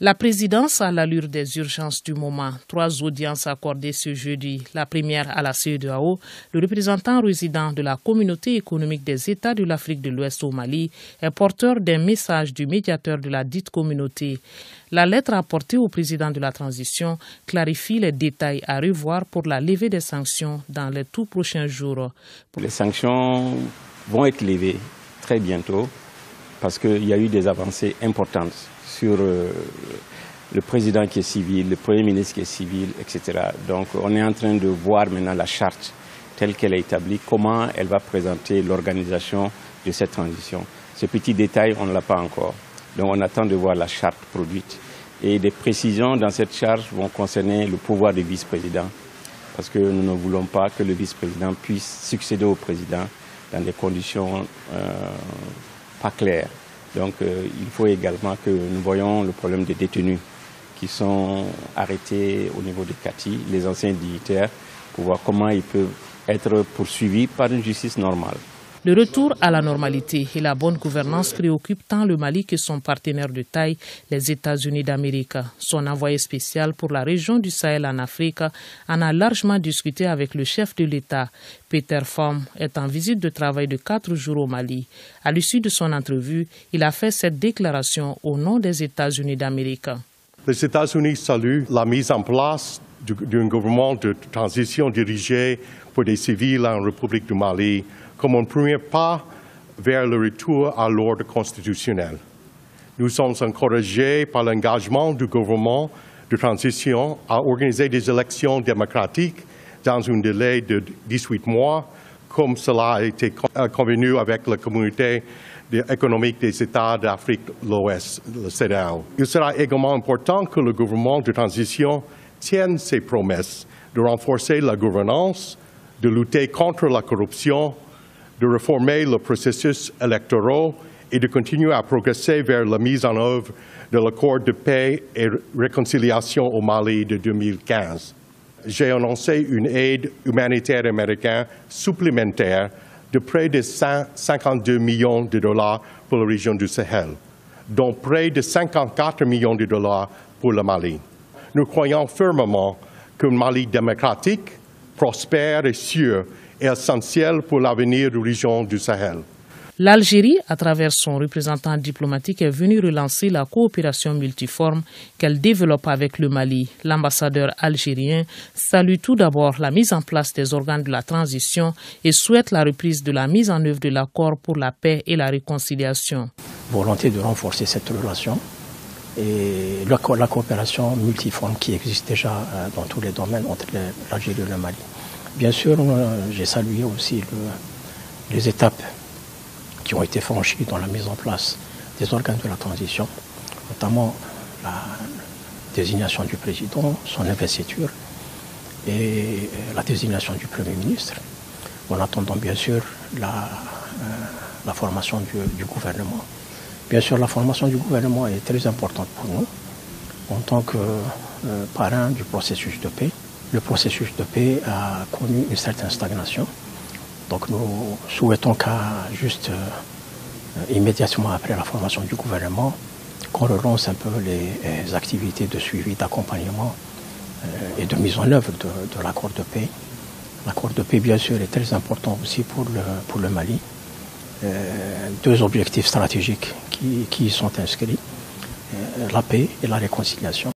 La présidence à l'allure des urgences du moment. 3 audiences accordées ce jeudi. La première à la CEDEAO, le représentant résident de la Communauté économique des États de l'Afrique de l'Ouest au Mali est porteur d'un message du médiateur de la dite communauté. La lettre apportée au président de la transition clarifie les détails à revoir pour la levée des sanctions dans les tout prochains jours. Les sanctions vont être levées très bientôt parce qu'il y a eu des avancées importantes sur le président qui est civil, le premier ministre qui est civil, etc. Donc on est en train de voir maintenant la charte telle qu'elle est établie, comment elle va présenter l'organisation de cette transition. Ce petit détail, on ne l'a pas encore. Donc on attend de voir la charte produite. Et des précisions dans cette charte vont concerner le pouvoir du vice-président, parce que nous ne voulons pas que le vice-président puisse succéder au président dans des conditions pas claires. Donc il faut également que nous voyions le problème des détenus qui sont arrêtés au niveau de Kati, les anciens dignitaires, pour voir comment ils peuvent être poursuivis par une justice normale. Le retour à la normalité et la bonne gouvernance préoccupent tant le Mali que son partenaire de taille, les États-Unis d'Amérique. Son envoyé spécial pour la région du Sahel en Afrique en a largement discuté avec le chef de l'État. Peter Pham est en visite de travail de 4 jours au Mali. À l'issue de son entrevue, il a fait cette déclaration au nom des États-Unis d'Amérique. Les États-Unis saluent la mise en place d'un gouvernement de transition dirigé pour des civils en République du Mali comme un premier pas vers le retour à l'ordre constitutionnel. Nous sommes encouragés par l'engagement du gouvernement de transition à organiser des élections démocratiques dans un délai de 18 mois, comme cela a été convenu avec la communauté économique des États d'Afrique de l'Ouest, le CEDEAO. Il sera également important que le gouvernement de transition tienne ses promesses de renforcer la gouvernance, de lutter contre la corruption, de réformer le processus électoral et de continuer à progresser vers la mise en œuvre de l'accord de paix et réconciliation au Mali de 2015. J'ai annoncé une aide humanitaire américaine supplémentaire de près de 152 millions de dollars pour la région du Sahel, dont près de 54 millions de dollars pour le Mali. Nous croyons fermement qu'un Mali démocratique, prospère et sûr est essentiel pour l'avenir de la région du Sahel. L'Algérie, à travers son représentant diplomatique, est venue relancer la coopération multiforme qu'elle développe avec le Mali. L'ambassadeur algérien salue tout d'abord la mise en place des organes de la transition et souhaite la reprise de la mise en œuvre de l'accord pour la paix et la réconciliation. Volonté de renforcer cette relation et la coopération multiforme qui existe déjà dans tous les domaines entre l'Algérie et le Mali. Bien sûr, j'ai salué aussi les étapes qui ont été franchies dans la mise en place des organes de la transition, notamment la désignation du président, son investiture et la désignation du Premier ministre, en attendant bien sûr la formation du gouvernement. Bien sûr, la formation du gouvernement est très importante pour nous en tant que parrain du processus de paix. Le processus de paix a connu une certaine stagnation. Donc nous souhaitons immédiatement après la formation du gouvernement, qu'on relance un peu les activités de suivi, d'accompagnement et de mise en œuvre de l'accord de paix. L'accord de paix, bien sûr, est très important aussi pour le Mali. 2 objectifs stratégiques qui y sont inscrits, la paix et la réconciliation.